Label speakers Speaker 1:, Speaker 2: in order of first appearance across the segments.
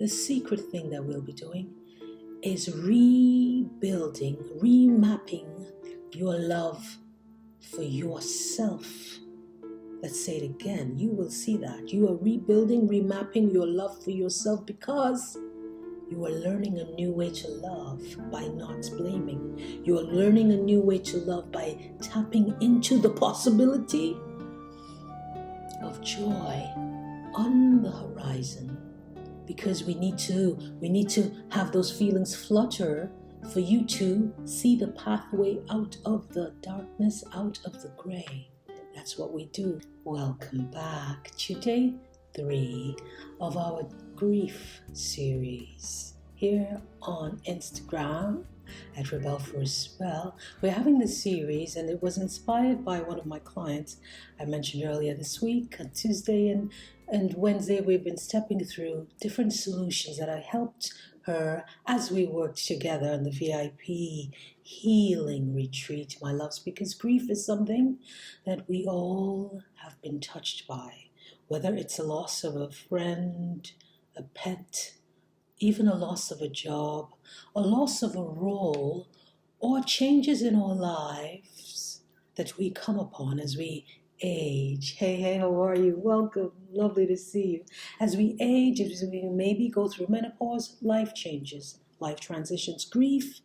Speaker 1: the secret thing that we'll be doing is rebuilding, remapping your love for yourself. Let's say it again. You will see that. You are rebuilding, remapping your love for yourself because you are learning a new way to love by not blaming. You are learning a new way to love by tapping into the possibility of joy on the horizon. Because we need to have those feelings flutter for you to see the pathway out of the darkness, out of the gray. That's what we do. Welcome back to day 3 of our grief series here on Instagram at Rebel for a Spell. We're having this series, and it was inspired by one of my clients I mentioned earlier this week. On Tuesday and Wednesday, we've been stepping through different solutions that I helped her as we worked together on the VIP healing retreat, my loves, because grief is something that we all have been touched by, whether it's a loss of a friend, a pet, even a loss of a job, a loss of a role, or changes in our lives that we come upon as we age. Hey, how are you? Welcome. Lovely to see you. As we age, as we maybe go through menopause, life changes, life transitions. Grief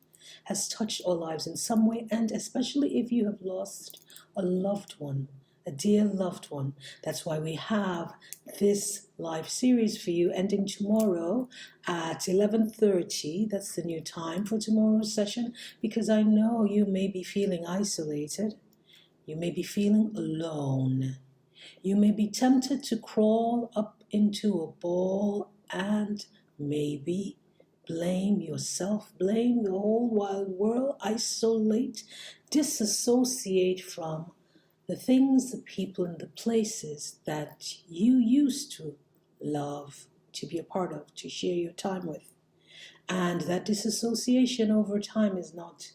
Speaker 1: has touched our lives in some way, and especially if you have lost a loved one, a dear loved one. That's why we have this live series for you ending tomorrow at 11:30. That's the new time for tomorrow's session, because I know you may be feeling isolated. You may be feeling alone. You may be tempted to crawl up into a ball and maybe blame yourself, blame the whole wide world, isolate, disassociate from the things, the people, and the places that you used to love, to be a part of, to share your time with. And that disassociation over time is not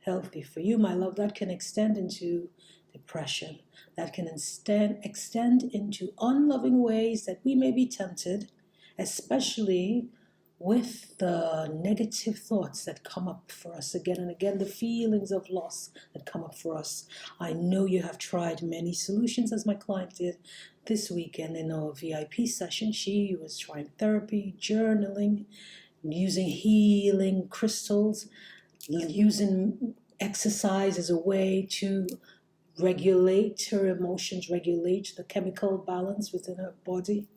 Speaker 1: healthy for you, my love. That can extend into depression. That can extend into unloving ways that we may be tempted, especially with the negative thoughts that come up for us again and again, the feelings of loss that come up for us. I know you have tried many solutions, as my client did this weekend in our VIP session. She was trying therapy, journaling, using healing crystals, using exercise as a way to regulate her emotions, regulate the chemical balance within her body,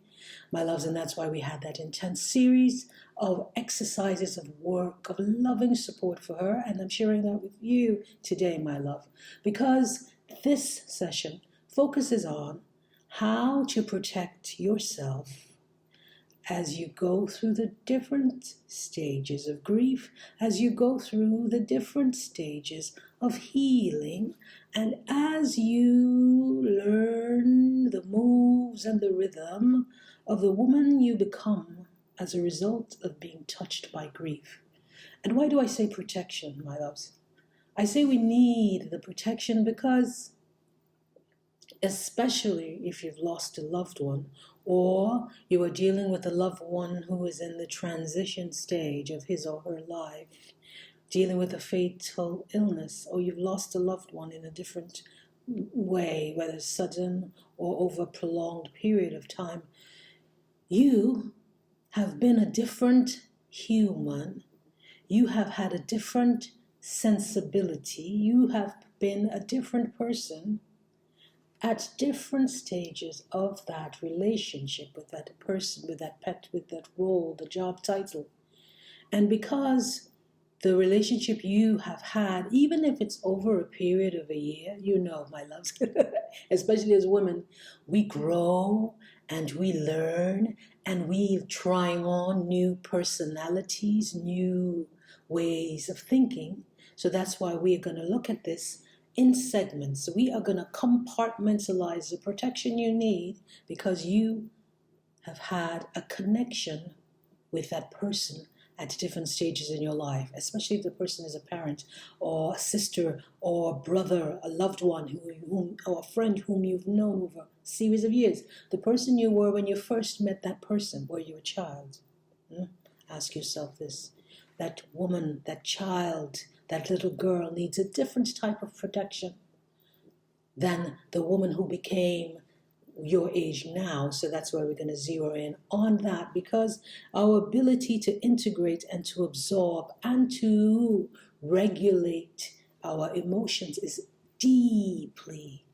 Speaker 1: my loves. And that's why we had that intense series of exercises, of work, of loving support for her. And I'm sharing that with you today, my love, because this session focuses on how to protect yourself as you go through the different stages of grief, as you go through the different stages of healing, and as you learn the moves and the rhythm of the woman you become as a result of being touched by grief. And why do I say protection, my loves? I say we need the protection because, especially if you've lost a loved one, or you are dealing with a loved one who is in the transition stage of his or her life, dealing with a fatal illness, or you've lost a loved one in a different way, whether sudden or over a prolonged period of time, you have been a different human. You have had a different sensibility. You have been a different person at different stages of that relationship with that person, with that pet, with that role, the job title. And because the relationship you have had, even if it's over a period of a year, you know, my loves, especially as women, we grow and we learn and we trying on new personalities, new ways of thinking. So that's why we are going to look at this in segments. So we are going to compartmentalize the protection you need because you have had a connection with that person at different stages in your life, especially if the person is a parent or a sister or a brother, a loved one or a friend whom you've known over a series of years. The person you were when you first met that person, were you a child? Ask yourself this. That woman, that child, that little girl needs a different type of protection than the woman who became your age now. So that's where we're going to zero in on that, because our ability to integrate and to absorb and to regulate our emotions is deeply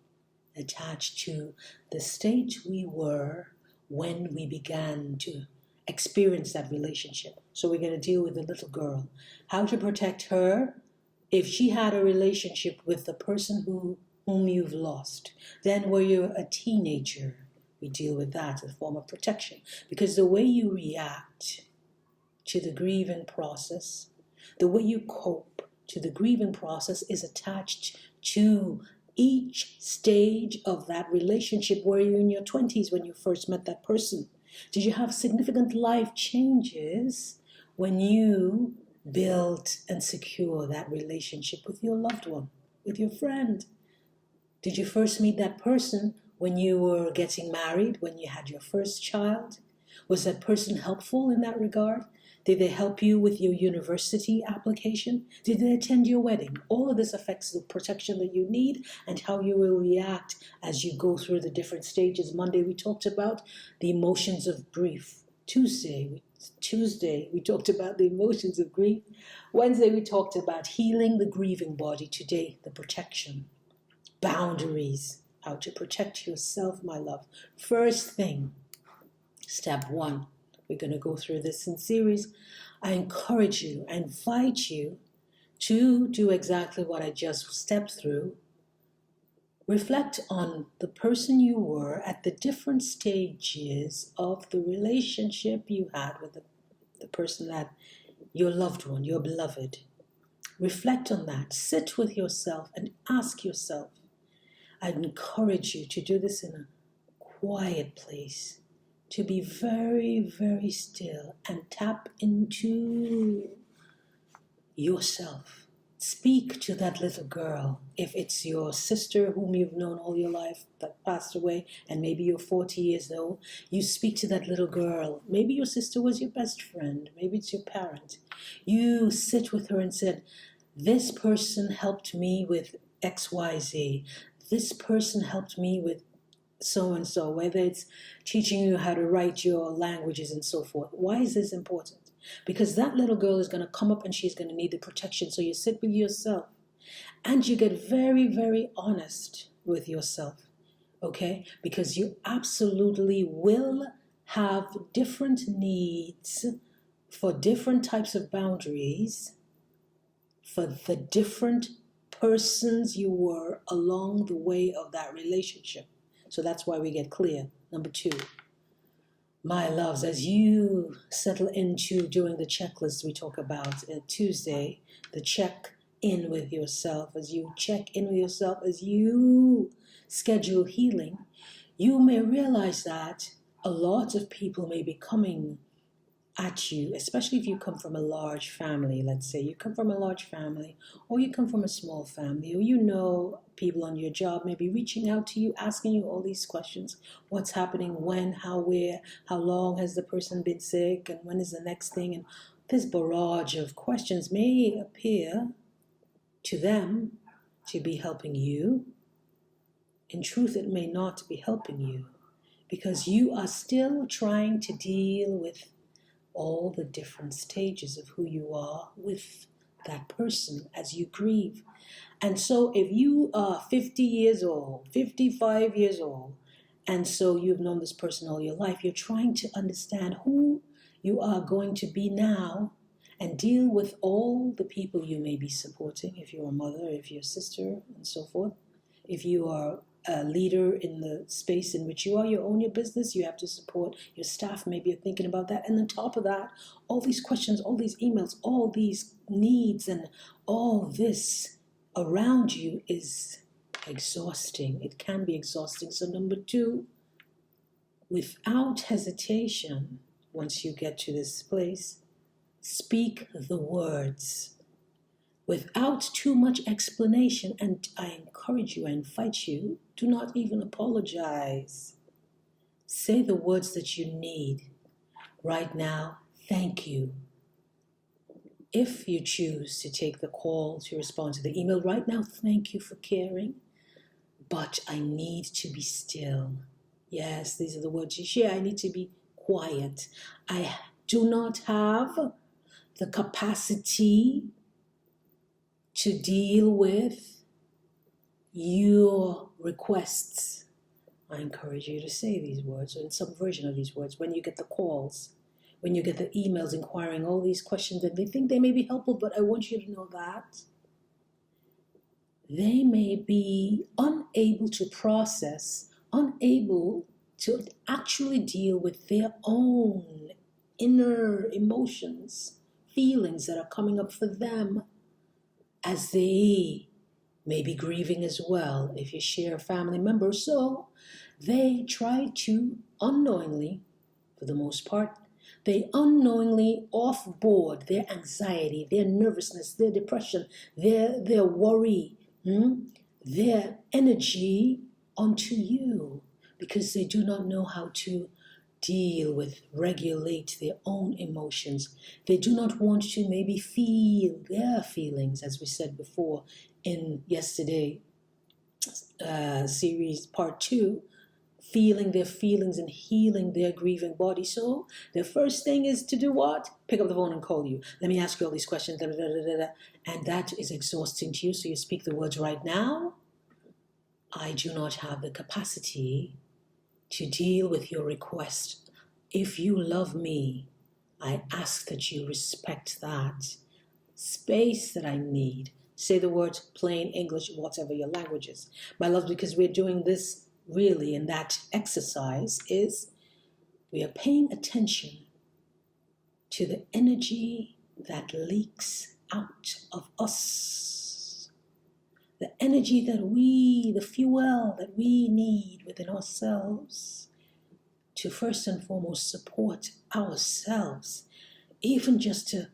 Speaker 1: attached to the state we were when we began to experience that relationship. So we're going to deal with the little girl, how to protect her if she had a relationship with the person whom you've lost. Then when you're a teenager, we deal with that as a form of protection, because the way you react to the grieving process, the way you cope to the grieving process is attached to each stage of that relationship. Were you in your 20s when you first met that person? Did you have significant life changes when you built and secure that relationship with your loved one, with your friend? Did you first meet that person when you were getting married, when you had your first child? Was that person helpful in that regard? Did they help you with your university application? Did they attend your wedding? All of this affects the protection that you need and how you will react as you go through the different stages. Monday, we talked about the emotions of grief. Tuesday, we talked about the emotions of grief. Wednesday, we talked about healing the grieving body. Today, the protection. Boundaries. How to protect yourself, my love. First thing, step one. We're going to go through this in series. I encourage you, I invite you to do exactly what I just stepped through. Reflect on the person you were at the different stages of the relationship you had with the person that your loved one, your beloved. Reflect on that. Sit with yourself and ask yourself. I'd encourage you to do this in a quiet place, to be very, very still and tap into yourself. Speak to that little girl. If it's your sister whom you've known all your life that passed away and maybe you're 40 years old, you speak to that little girl. Maybe your sister was your best friend. Maybe it's your parent. You sit with her and said, this person helped me with XYZ. This person helped me with so-and-so, whether it's teaching you how to write your languages and so forth. Why is this important? Because that little girl is going to come up and she's going to need the protection. So you sit with yourself and you get very, very honest with yourself, okay? Because you absolutely will have different needs for different types of boundaries for the different persons you were along the way of that relationship. So that's why we get clear. Number two, my loves, as you settle into doing the checklist we talk about Tuesday, the check in with yourself, as you check in with yourself, as you schedule healing, you may realize that a lot of people may be coming at you, especially if you come from a large family. Let's say you come from a large family, or you come from a small family, or you know people on your job may be reaching out to you, asking you all these questions. What's happening, when, how, where, how long has the person been sick, and when is the next thing? And this barrage of questions may appear to them to be helping you. In truth, it may not be helping you, because you are still trying to deal with all the different stages of who you are with that person as you grieve. And so if you are 50 years old, 55 years old, and so you've known this person all your life, you're trying to understand who you are going to be now and deal with all the people you may be supporting, if you're a mother, if you're a sister, and so forth. If you are a leader in the space in which you are, you own your business, you have to support your staff, maybe you're thinking about that. And on top of that, all these questions, all these emails, all these needs, and all this around you is exhausting. It can be exhausting. So number two, without hesitation, once you get to this place, speak the words without too much explanation. And I encourage you, I invite you, do not even apologize. Say the words that you need right now. Thank you. If you choose to take the call to respond to the email right now, thank you for caring. But I need to be still. Yes, these are the words you share. I need to be quiet. I do not have the capacity to deal with your requests. I encourage you to say these words, or in some version of these words, when you get the calls, when you get the emails inquiring all these questions, and they think they may be helpful, but I want you to know that they may be unable to process, unable to actually deal with their own inner emotions, feelings that are coming up for them as they may be grieving as well if you share a family member. So they try to unknowingly, for the most part, they unknowingly offboard their anxiety, their nervousness, their depression, their worry, their energy onto you, because they do not know how to deal with, regulate their own emotions. They do not want to maybe feel their feelings, as we said before in yesterday series part 2, feeling their feelings and healing their grieving body. So the first thing is to do what? Pick up the phone and call you. Let me ask you all these questions, and that is exhausting to you. So you speak the words right now. I do not have the capacity to deal with your request. If you love me, I ask that you respect that space that I need. Say the words plain English, whatever your language is. My love, because we're doing this really, and that exercise is we are paying attention to the energy that leaks out of us. The energy that the fuel that we need within ourselves to first and foremost support ourselves, even just to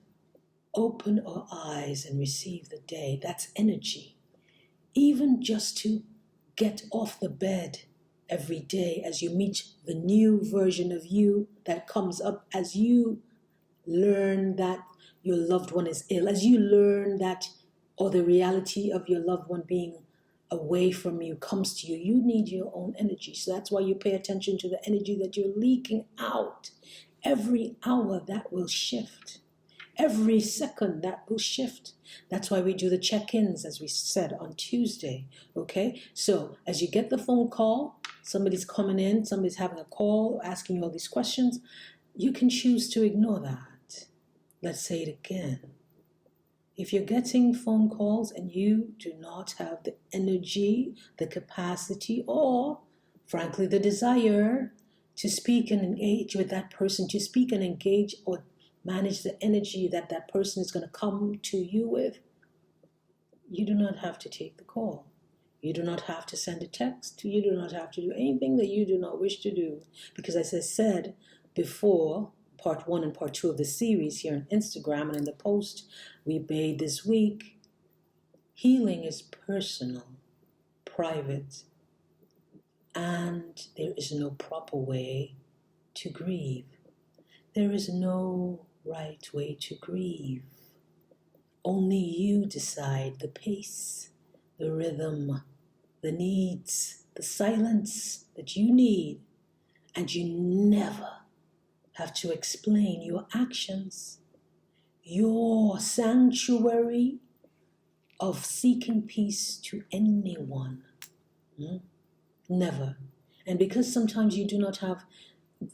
Speaker 1: open our eyes and receive the day. That's energy. Even just to get off the bed every day as you meet the new version of you that comes up, as you learn that your loved one is ill, as you learn that, or the reality of your loved one being away from you comes to you, you need your own energy. So that's why you pay attention to the energy that you're leaking out. Every hour that will shift. Every second that will shift. That's why we do the check-ins, as we said on Tuesday. Okay? So as you get the phone call, somebody's coming in, somebody's having a call, asking you all these questions, you can choose to ignore that. Let's say it again. If you're getting phone calls and you do not have the energy, the capacity, or frankly the desire to speak and engage with that person, to speak and engage or manage the energy that that person is going to come to you with, you do not have to take the call. You do not have to send a text. You do not have to do anything that you do not wish to do. Because as I said before, part 1 and part 2 of the series here on Instagram and in the post we made this week, healing is personal, private, and there is no proper way to grieve. There is no right way to grieve. Only you decide the pace, the rhythm, the needs, the silence that you need, and you never have to explain your actions, your sanctuary of seeking peace to anyone. Never. And because sometimes you do not have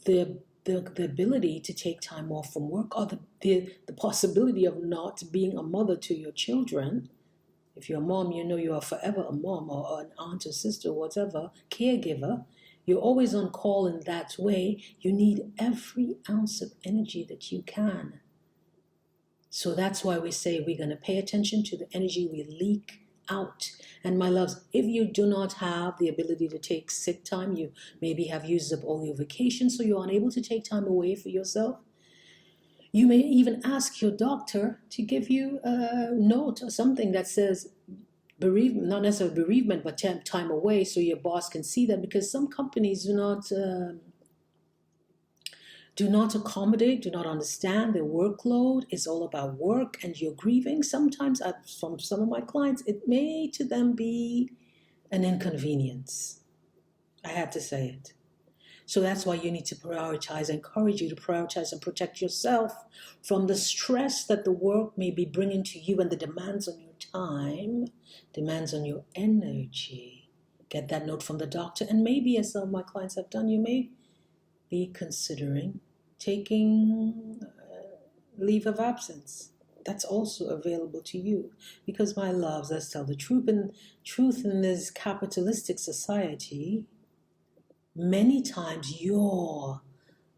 Speaker 1: the ability to take time off from work, or the possibility of not being a mother to your children. If you're a mom, you know you are forever a mom, or an aunt or sister, or whatever, caregiver. You're always on call in that way. You need every ounce of energy that you can. So that's why we say we're going to pay attention to the energy we leak out. And my loves, if you do not have the ability to take sick time, you maybe have used up all your vacation, so you're unable to take time away for yourself. You may even ask your doctor to give you a note or something that says bereavement, not necessarily bereavement, but time away, so your boss can see that, because some companies do not do not accommodate, do not understand their workload. It's all about work and you're grieving. Sometimes, from some of my clients, it may to them be an inconvenience. I had to say it. So that's why you need to prioritize. I encourage you to prioritize and protect yourself from the stress that the work may be bringing to you and the demands on your time, demands on your energy. Get that note from the doctor. And maybe, as some of my clients have done, you may be considering taking leave of absence. That's also available to you. Because, my loves, let's tell the truth in this capitalistic society, many times your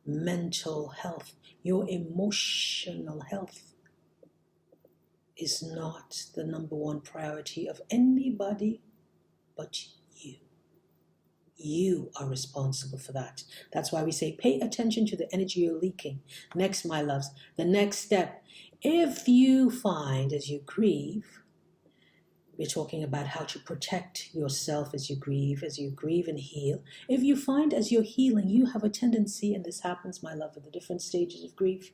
Speaker 1: mental health, your emotional health is not the number one priority of anybody but you. You are responsible for that. That's why we say pay attention to the energy you're leaking. Next, my loves, the next step. If you find as you grieve, we're talking about how to protect yourself as you grieve and heal. If you find as you're healing, you have a tendency, and this happens, my love, at the different stages of grief,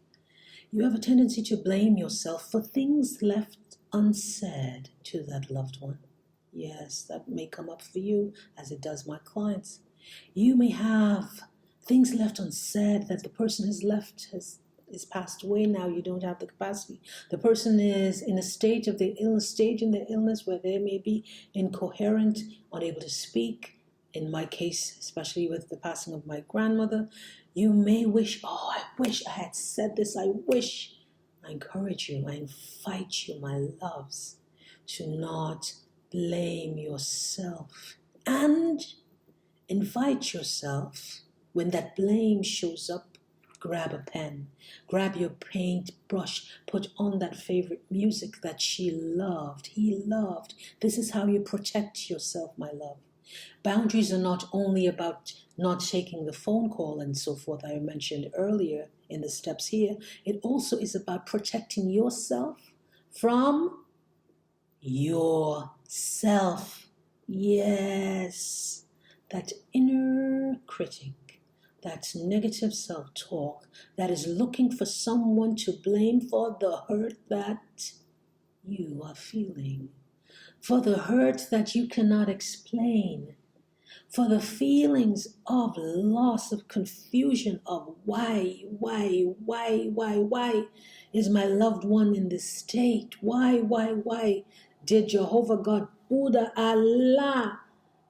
Speaker 1: you have a tendency to blame yourself for things left unsaid to that loved one. Yes, that may come up for you, as it does my clients. You may have things left unsaid that the person is passed away now. You don't have the capacity. The person is in a stage in the illness where they may be incoherent, unable to speak. In my case, especially with the passing of my grandmother, you may wish, I wish I had said this. I encourage you, I invite you, my loves, to not blame yourself, and invite yourself, when that blame shows up, grab a pen, grab your paintbrush, put on that favorite music that he loved. This is how you protect yourself, my love. Boundaries are not only about not taking the phone call and so forth I mentioned earlier in the steps here. It also is about protecting yourself from yourself. Yes, that inner critic, that negative self-talk that is looking for someone to blame for the hurt that you are feeling, for the hurt that you cannot explain, for the feelings of loss, of confusion, of why is my loved one in this state? Why did Jehovah God, Buddha, Allah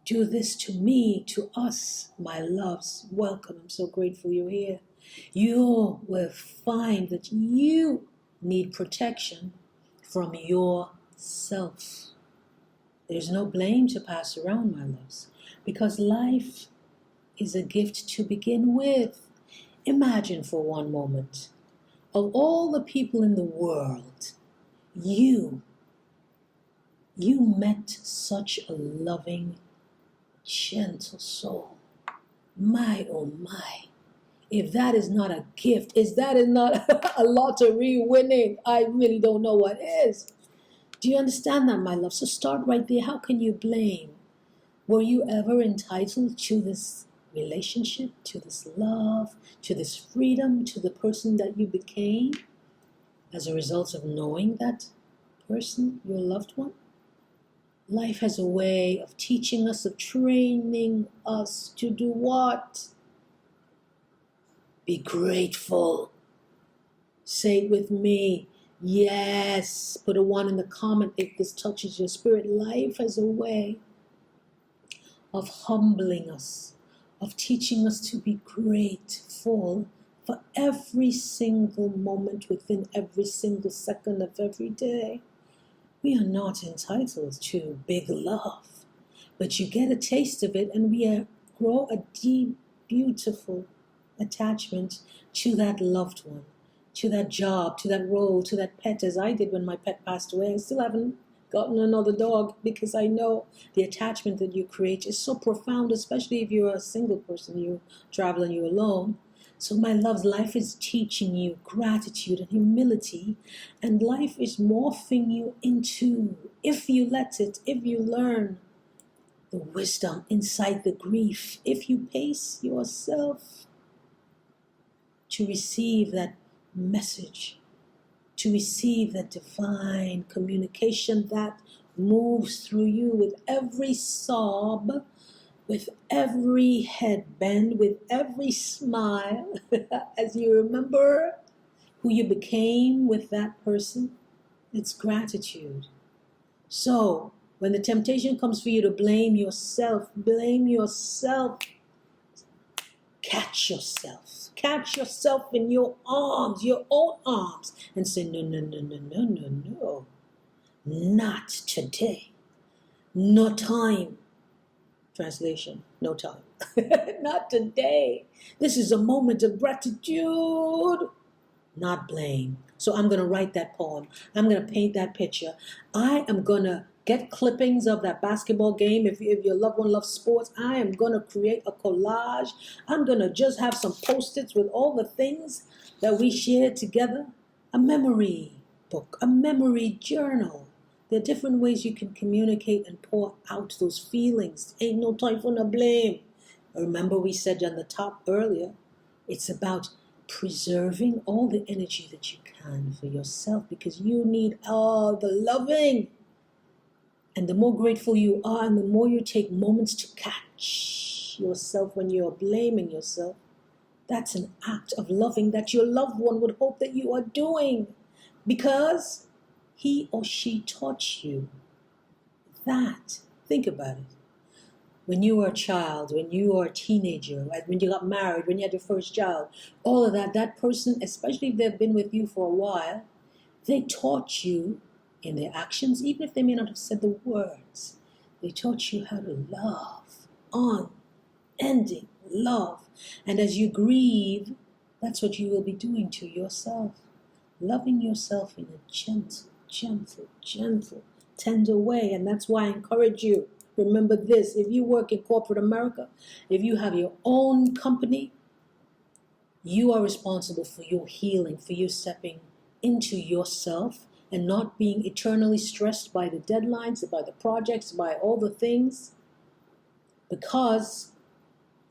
Speaker 1: do this to me, to us, my loves? Welcome. I'm so grateful you're here. You will find that you need protection from yourself. There's no blame to pass around, my loves, because life is a gift to begin with. Imagine for one moment, of all the people in the world, you met such a loving, gentle soul. My, oh my. If that is not a gift, if that is not a lottery winning, I really don't know what is. Do you understand that, my love? So start right there. How can you blame? Were you ever entitled to this relationship, to this love, to this freedom, to the person that you became as a result of knowing that person, your loved one? Life has a way of teaching us, of training us to do what? Be grateful. Say it with me. Yes. Put a 1 in the comment if this touches your spirit. Life has a way of humbling us, of teaching us to be grateful for every single moment within every single second of every day. We are not entitled to big love, but you get a taste of it and we grow a deep, beautiful attachment to that loved one, to that job, to that role, to that pet, as I did when my pet passed away. I still haven't gotten another dog because I know the attachment that you create is so profound, especially if you're a single person, you travel and you're alone. So my loves, life is teaching you gratitude and humility, and life is morphing you into, if you let it, if you learn the wisdom inside the grief, if you pace yourself to receive that message, to receive that divine communication that moves through you with every sob, with every head bend, with every smile, as you remember who you became with that person. It's gratitude. So, when the temptation comes for you to blame yourself, catch yourself. Catch yourself in your arms, your own arms, and say, no, no, no, no, no, no, no. Not today. No time. Translation, no time. Not today. This is a moment of gratitude, not blame. So I'm going to write that poem. I'm going to paint that picture. I am going to get clippings of that basketball game. If your loved one loves sports, I am going to create a collage. I'm going to just have some Post-its with all the things that we shared together. A memory book, a memory journal. There are different ways you can communicate and pour out those feelings. Ain't no time for no blame. Remember we said on the top earlier, it's about preserving all the energy that you can for yourself, because you need all the loving. And the more grateful you are, and the more you take moments to catch yourself when you're blaming yourself, that's an act of loving that your loved one would hope that you are doing, because he or she taught you that. Think about it. When you were a child, when you were a teenager, right? When you got married, when you had your first child, all of that, that person, especially if they've been with you for a while, they taught you in their actions, even if they may not have said the words, they taught you how to love, unending love. And as you grieve, that's what you will be doing to yourself. Loving yourself in a gentle, tender way. And that's why I encourage you, remember this, if you work in corporate America, if you have your own company, you are responsible for your healing, for you stepping into yourself and not being eternally stressed by the deadlines, by the projects, by all the things, because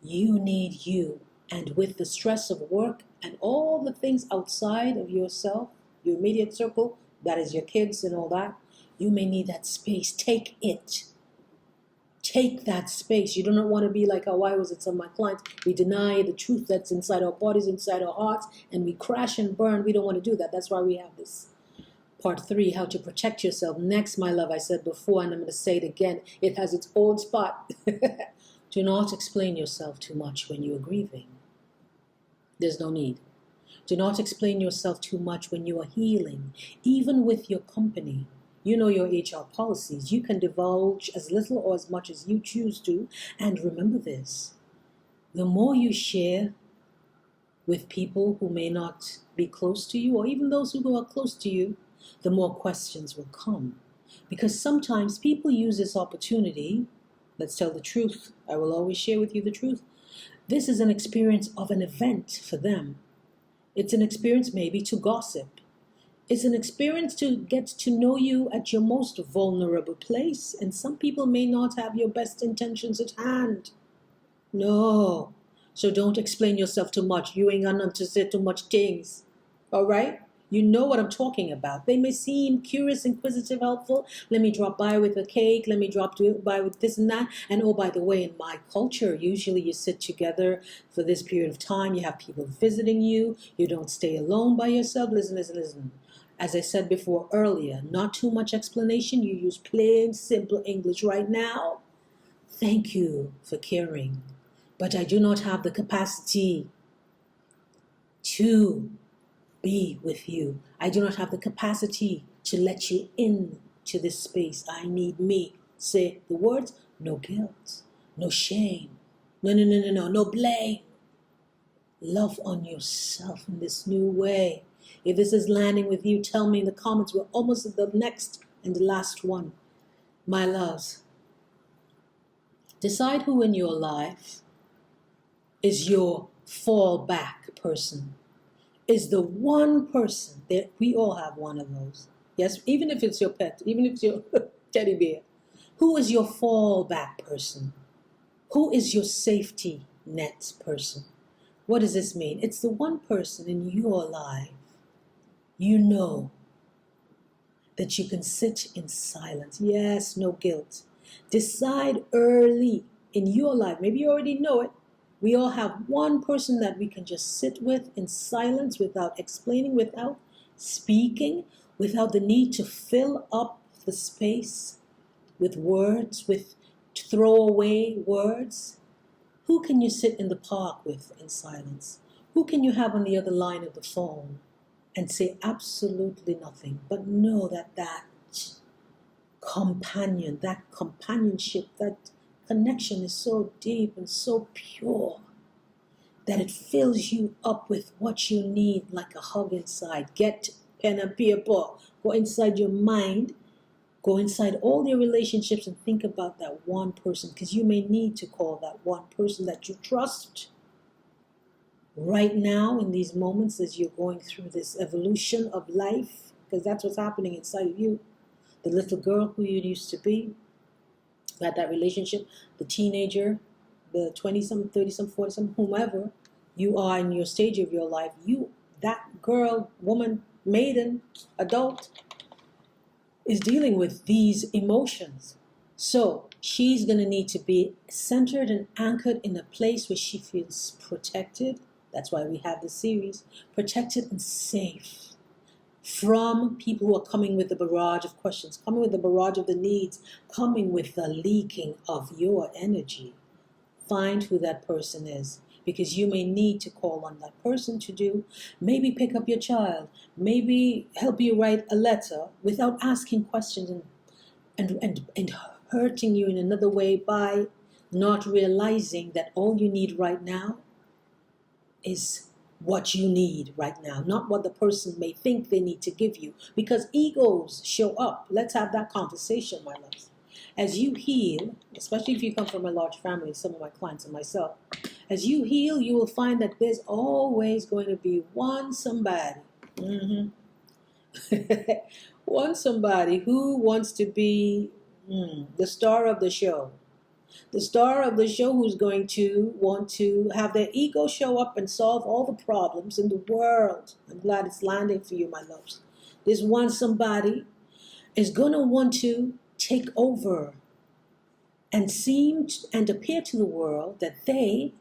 Speaker 1: you need you. And with the stress of work and all the things outside of yourself, your immediate circle, that is your kids and all that, you may need that space. Take it. Take that space. You do not want to be like, why was it some of my clients? We deny the truth that's inside our bodies, inside our hearts, and we crash and burn. We don't want to do that. That's why we have this. Part 3, how to protect yourself. Next, my love, I said before, and I'm going to say it again. It has its own spot. Do not explain yourself too much when you are grieving. There's no need. Do not explain yourself too much when you are healing, even with your company. You know your HR policies. You can divulge as little or as much as you choose to. And remember this, the more you share with people who may not be close to you, or even those who are close to you, the more questions will come. Because sometimes people use this opportunity. Let's tell the truth. I will always share with you the truth. This is an experience of an event for them. It's an experience maybe to gossip. It's an experience to get to know you at your most vulnerable place. And some people may not have your best intentions at hand. No. So don't explain yourself too much. You ain't got to say too much things. All right? You know what I'm talking about. They may seem curious, inquisitive, helpful. Let me drop by with a cake. Let me drop by with this and that. And oh, by the way, in my culture, usually you sit together for this period of time. You have people visiting you. You don't stay alone by yourself. Listen. As I said before earlier, not too much explanation. You use plain, simple English right now. Thank you for caring, but I do not have the capacity to be with you. I do not have the capacity to let you in to this space. I need me. Say the words, no guilt, no shame, no blame. Love on yourself in this new way. If this is landing with you, tell me in the comments. We're almost at the next and the last one. My loves, decide who in your life is your fallback person. Is the one person that we all have one of those. Yes, even if it's your pet, even if it's your teddy bear. Who is your fallback person? Who is your safety net person? What does this mean? It's the one person in your life you know that you can sit in silence. Yes, no guilt. Decide early in your life. Maybe you already know it. We all have one person that we can just sit with in silence without explaining, without speaking, without the need to fill up the space with words, with throwaway words. Who can you sit in the park with in silence? Who can you have on the other line of the phone and say absolutely nothing, but know that that companion, that companionship, that connection is so deep and so pure that it fills you up with what you need like a hug inside. Get pen and paper, go inside your mind, go inside all your relationships and think about that one person, because you may need to call that one person that you trust right now in these moments as you're going through this evolution of life, because that's what's happening inside of you. The little girl who you used to be, that relationship, the teenager, the 20-some, 30-some, 40-some, whomever you are in your stage of your life, that girl, woman, maiden, adult, is dealing with these emotions. So she's going to need to be centered and anchored in a place where she feels protected. That's why we have this series, protected and safe from people who are coming with the barrage of questions, coming with the barrage of the needs, coming with the leaking of your energy. Find who that person is, because you may need to call on that person to do, maybe pick up your child, maybe help you write a letter without asking questions and hurting you in another way by not realizing that all you need right now is what you need right now, not what the person may think they need to give you, because egos show up. Let's have that conversation, my loves. As you heal, especially if you come from a large family, some of my clients and myself, as you heal, you will find that there's always going to be one somebody, one somebody who wants to be the star of the show. The star of the show who's going to want to have their ego show up and solve all the problems in the world. I'm glad it's landing for you, my loves. This one somebody is going to want to take over and appear to the world that they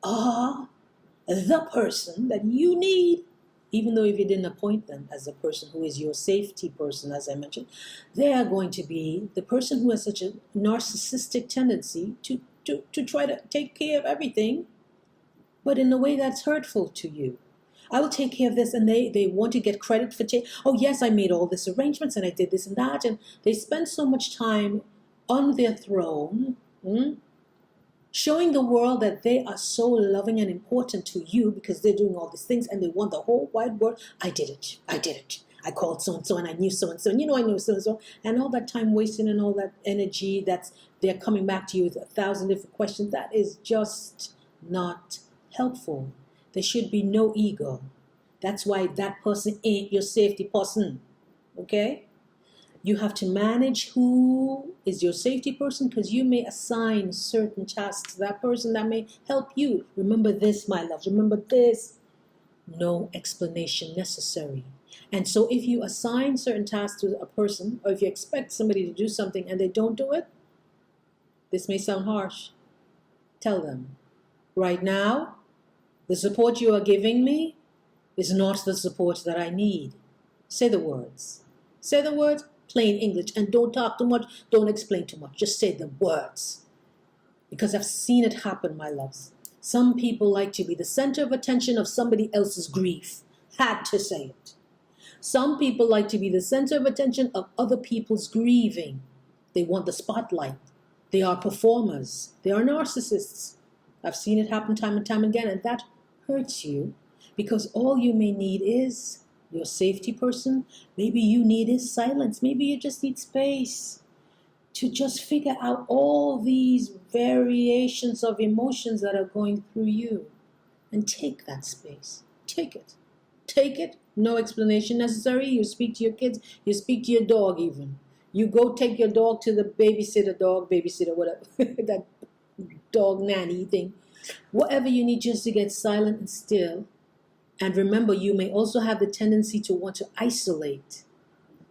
Speaker 1: are the person that you need. Even though if you didn't appoint them as the person who is your safety person, as I mentioned, they are going to be the person who has such a narcissistic tendency to try to take care of everything, but in a way that's hurtful to you. I will take care of this, and they want to get credit for oh yes, I made all these arrangements and I did this and that, and they spend so much time on their throne, showing the world that they are so loving and important to you because they're doing all these things, and they want the whole wide world. I did it. I called so-and-so, and I knew so-and-so, and I knew so-and-so. And all that time wasting and all that energy they're coming back to you with 1,000 different questions, that is just not helpful. There should be no ego. That's why that person ain't your safety person. Okay? You have to manage who is your safety person, because you may assign certain tasks to that person that may help you. Remember this, my love. Remember this. No explanation necessary. And so if you assign certain tasks to a person, or if you expect somebody to do something and they don't do it, this may sound harsh. Tell them, right now, the support you are giving me is not the support that I need. Say the words. Say the words. Plain English, and don't talk too much, don't explain too much, just say the words, because I've seen it happen, my loves. Some people like to be the center of attention of somebody else's grief. Had to say it. Some people like to be the center of attention of other people's grieving. They want the spotlight. They are performers. They are narcissists. I've seen it happen time and time again, and that hurts you, because all you may need is your safety person. Maybe you need is silence. Maybe you just need space to just figure out all these variations of emotions that are going through you. And take that space. Take it. Take it. No explanation necessary. You speak to your kids. You speak to your dog even. You go take your dog to the babysitter, whatever, that dog nanny thing. Whatever you need just to get silent and still. And remember, you may also have the tendency to want to isolate.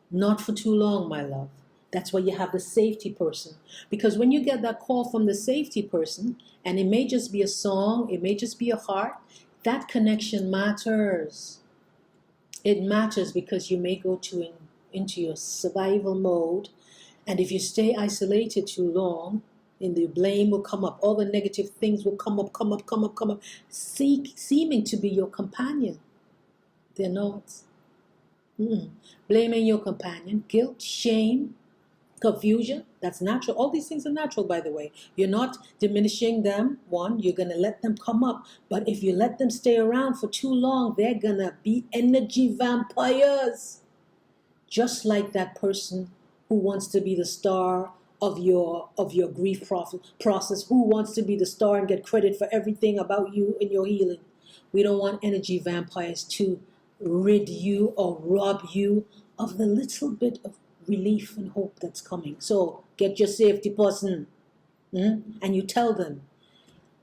Speaker 1: Not for too long, my love. That's why you have the safety person. Because when you get that call from the safety person, and it may just be a song, it may just be a heart, that connection matters. It matters because you may go into your survival mode. And if you stay isolated too long, and the blame will come up, all the negative things will come up, seeming to be your companion. They're not. Blaming your companion, guilt, shame, confusion, that's natural. All these things are natural, by the way. You're not diminishing them. One, you're going to let them come up. But if you let them stay around for too long, they're going to be energy vampires. Just like that person who wants to be the star of your grief process, who wants to be the star and get credit for everything about you and your healing. We don't want energy vampires to rid you or rob you of the little bit of relief and hope that's coming. So get your safety person, and you tell them,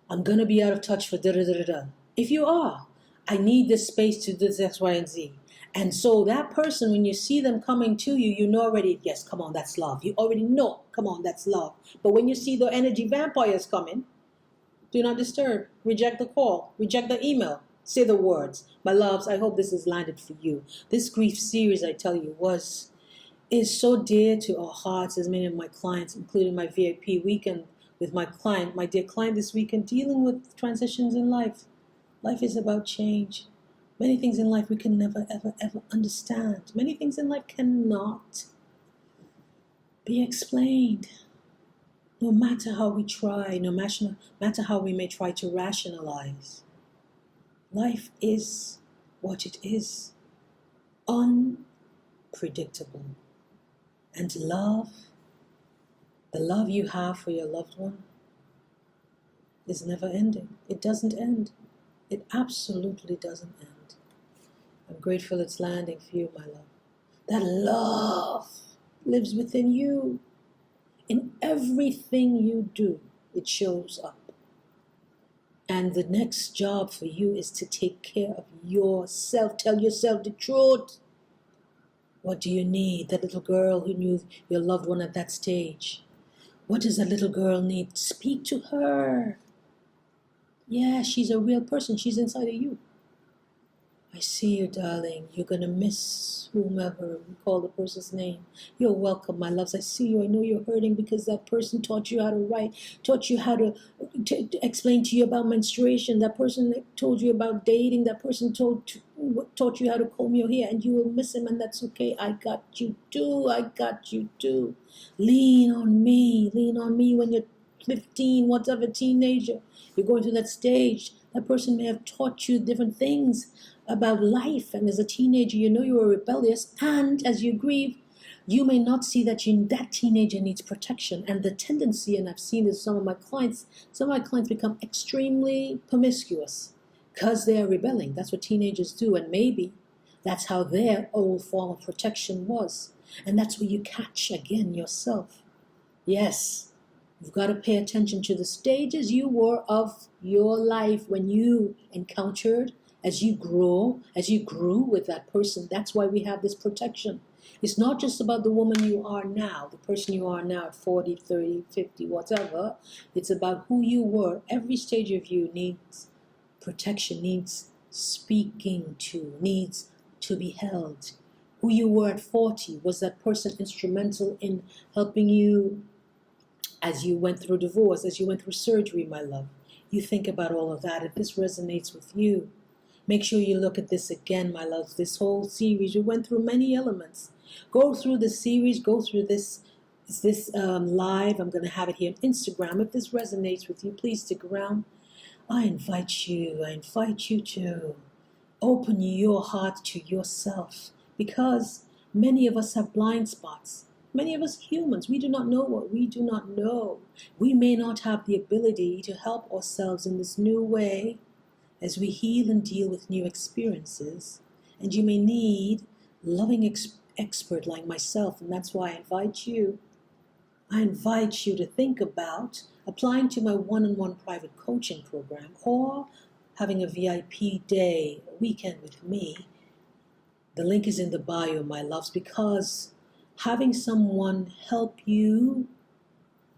Speaker 1: I'm going to be out of touch for da-da-da-da-da. If you are, I need this space to do this X, Y, and Z. And so that person, when you see them coming to you, you know already, yes, come on, that's love. You already know, come on, that's love. But when you see the energy vampires coming, do not disturb. Reject the call. Reject the email. Say the words. My loves, I hope this has landed for you. This grief series, I tell you, is so dear to our hearts, as many of my clients, including my VIP weekend with my dear client this weekend, dealing with transitions in life. Life is about change. Many things in life we can never, ever, ever understand. Many things in life cannot be explained. No matter how we try, no matter how we may try to rationalize. Life is what it is. Unpredictable. And love, the love you have for your loved one, is never ending. It doesn't end. It absolutely doesn't end. I'm grateful it's landing for you, my love. That love lives within you. In everything you do, it shows up. And the next job for you is to take care of yourself. Tell yourself the truth. What do you need? That little girl who knew your loved one at that stage. What does that little girl need? Speak to her. Yeah, she's a real person. She's inside of you. I see you, darling. You're going to miss whomever you call the person's name. You're welcome, my loves. I see you. I know you're hurting because that person taught you how to write, taught you how to explain to you about menstruation. That person that told you about dating. That person taught you how to comb your hair, and you will miss him, and that's okay. I got you too. I got you too. Lean on me. Lean on me when you're 15, whatever, teenager. You're going through that stage. That person may have taught you different things about life, and as a teenager you know you were rebellious, and as you grieve you may not see that that teenager needs protection. And the tendency, and I've seen this, some of my clients become extremely promiscuous because they are rebelling. That's what teenagers do, and maybe that's how their old form of protection was, and that's where you catch again yourself. Yes, you've got to pay attention to the stages you were of your life when you encountered, as you grew with that person. That's why we have this protection. It's not just about the woman you are now, the person you are now at 40, 30, 50, whatever. It's about who you were. Every stage of you needs protection, needs speaking to, needs to be held. Who you were at 40, was that person instrumental in helping you as you went through divorce, as you went through surgery, my love? You think about all of that. If this resonates with you, make sure you look at this again, my love. This whole series, we went through many elements. Go through the series, go through this live. I'm going to have it here on Instagram. If this resonates with you, please stick around. I invite you to open your heart to yourself, because many of us have blind spots. Many of us humans, we do not know what we do not know. We may not have the ability to help ourselves in this new way as we heal and deal with new experiences. And you may need loving expert like myself, and that's why I invite you I invite you to think about applying to my one-on-one private coaching program or having a VIP day, a weekend with me. The link is in the bio, my loves, because having someone help you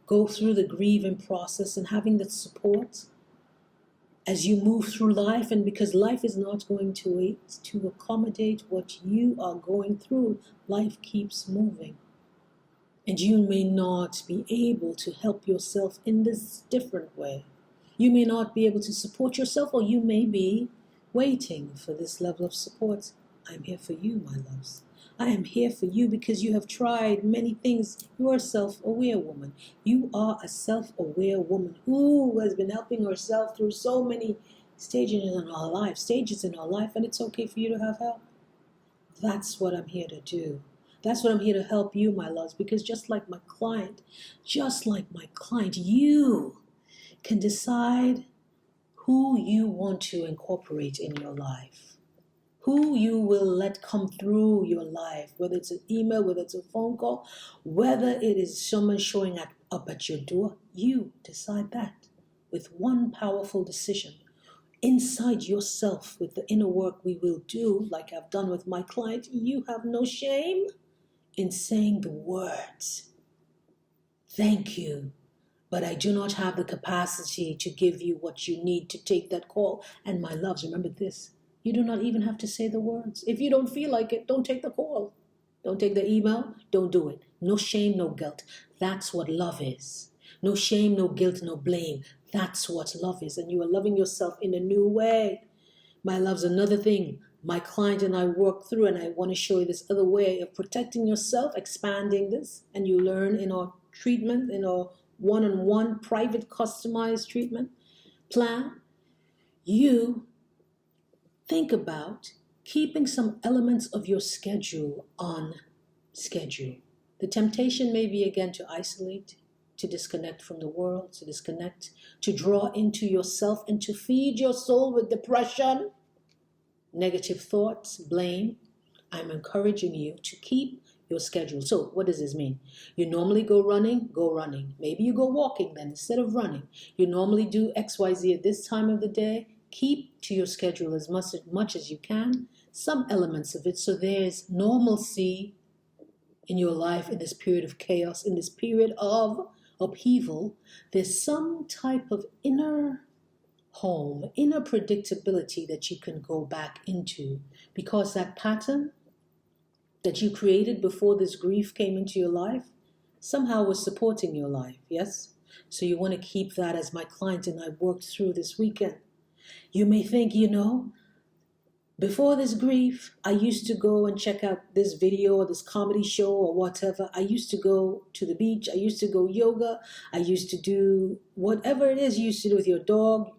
Speaker 1: go through the grieving process and having that support as you move through life, and because life is not going to wait to accommodate what you are going through, life keeps moving. And you may not be able to help yourself in this different way. You may not be able to support yourself, or you may be waiting for this level of support. I'm here for you, my loves. I am here for you because you have tried many things. You are a self-aware woman. You are a self-aware woman who has been helping herself through so many stages in her life, and it's okay for you to have help. That's what I'm here to do. That's what I'm here to help you, my loves, because just like my client, you can decide who you want to incorporate in your life, who you will let come through your life, whether it's an email, whether it's a phone call, whether it is someone showing up at your door. You decide that with one powerful decision inside yourself. With the inner work we will do, like I've done with my client, you have no shame in saying the words, thank you, but I do not have the capacity to give you what you need to take that call. And my loves, remember this, you do not even have to say the words. If you don't feel like it, don't take the call. Don't take the email, don't do it. No shame, no guilt. That's what love is. No shame, no guilt, no blame. That's what love is. And you are loving yourself in a new way. My loves, another thing my client and I work through, and I want to show you this other way of protecting yourself, expanding this, and you learn in our treatment, in our one-on-one private customized treatment plan. You think about keeping some elements of your schedule on schedule. The temptation may be again to isolate, to disconnect from the world, to disconnect, to draw into yourself and to feed your soul with depression, negative thoughts, blame. I'm encouraging you to keep your schedule. So what does this mean? You normally go running, go running. Maybe you go walking then instead of running. You normally do XYZ at this time of the day. Keep to your schedule as much as you can, some elements of it, so there's normalcy in your life in this period of chaos, in this period of upheaval. There's some type of inner home, inner predictability that you can go back into, because that pattern that you created before this grief came into your life somehow was supporting your life, yes? So you want to keep that, as my client and I worked through this weekend. You may think, before this grief, I used to go and check out this video or this comedy show or whatever. I used to go to the beach. I used to go yoga. I used to do whatever it is you used to do with your dog.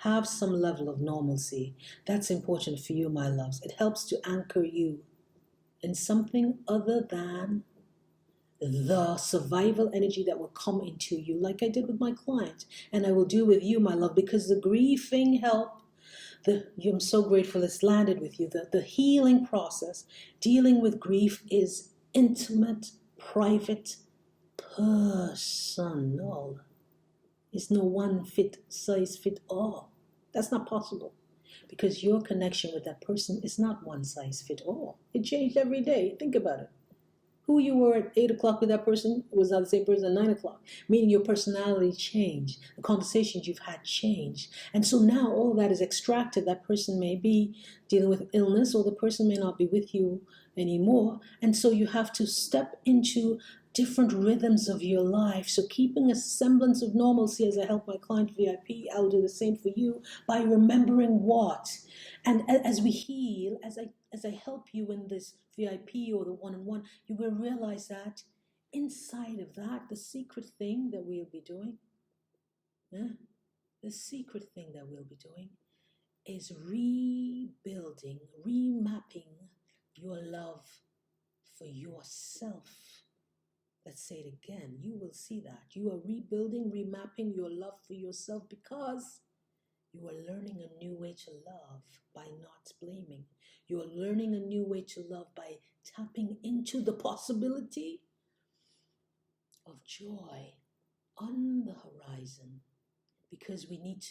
Speaker 1: Have some level of normalcy. That's important for you, my loves. It helps to anchor you in something other than the survival energy that will come into you, like I did with my client, and I will do with you, my love, because the grieving help, I'm so grateful it's landed with you. The healing process, dealing with grief, is intimate, private, personal. It's no one size fit all. That's not possible, because your connection with that person is not one size fit all. It changed every day. Think about it. Who you were at 8 o'clock with that person was not the same person at 9 o'clock, meaning your personality changed. The conversations you've had changed. And so now all of that is extracted. That person may be dealing with illness, or the person may not be with you anymore. And so you have to step into different rhythms of your life. So keeping a semblance of normalcy, as I help my client VIP, I'll do the same for you by remembering what. And as we heal, as I help you in this VIP or the one-on-one, you will realize that inside of that, the secret thing that we'll be doing, is rebuilding, remapping your love for yourself. Let's say it again. You will see that. You are rebuilding, remapping your love for yourself, because you are learning a new way to love by not blaming. You are learning a new way to love by tapping into the possibility of joy on the horizon, because we need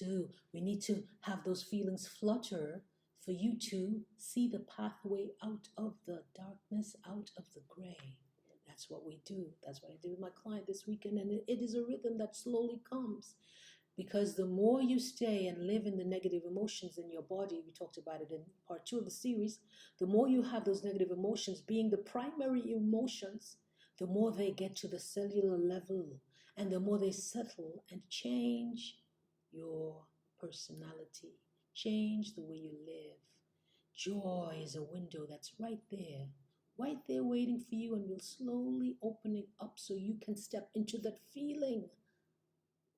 Speaker 1: to have those feelings flutter for you to see the pathway out of the darkness, out of the gray. That's what we do. That's what I did with my client this weekend, and it is a rhythm that slowly comes. Because the more you stay and live in the negative emotions in your body, we talked about it in part 2 of the series, the more you have those negative emotions being the primary emotions, the more they get to the cellular level, and the more they settle and change your personality, change the way you live. Joy is a window that's right there waiting for you, and will slowly open it up so you can step into that feeling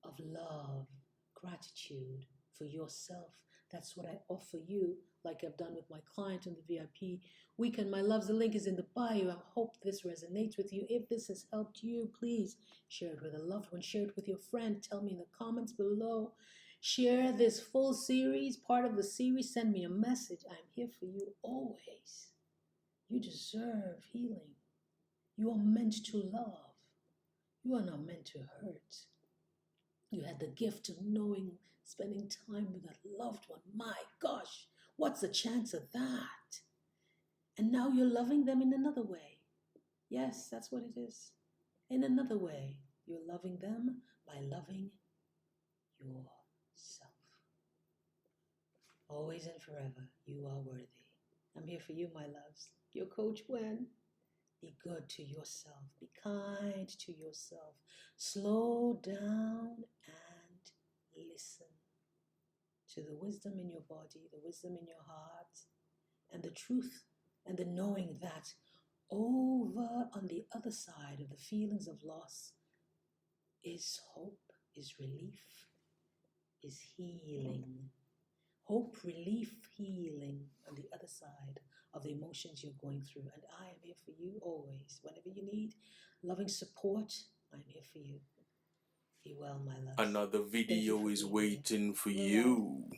Speaker 1: of love, gratitude for yourself. That's what I offer you, like I've done with my client in the VIP weekend. My loves, the link is in the bio. I hope this resonates with you. If this has helped you, please share it with a loved one, share it with your friend. Tell me in the comments below. Share this full series, part of the series. Send me a message. I'm here for you always. You deserve healing. You are meant to love. You are not meant to hurt. You had the gift of knowing, spending time with that loved one. My gosh, what's the chance of that? And now you're loving them in another way. Yes, that's what it is. In another way, you're loving them by loving yourself. Always and forever, you are worthy. I'm here for you, my loves. Your coach, Gwen. Be good to yourself. Be kind to yourself. Slow down and listen to the wisdom in your body, the wisdom in your heart, and the truth, and the knowing that over on the other side of the feelings of loss is hope, is relief, is healing. Hope, relief, healing on the other side of the emotions you're going through. And I am here for you always. Whenever you need loving support, I'm here for you. Be well, my love.
Speaker 2: Another video is waiting for you.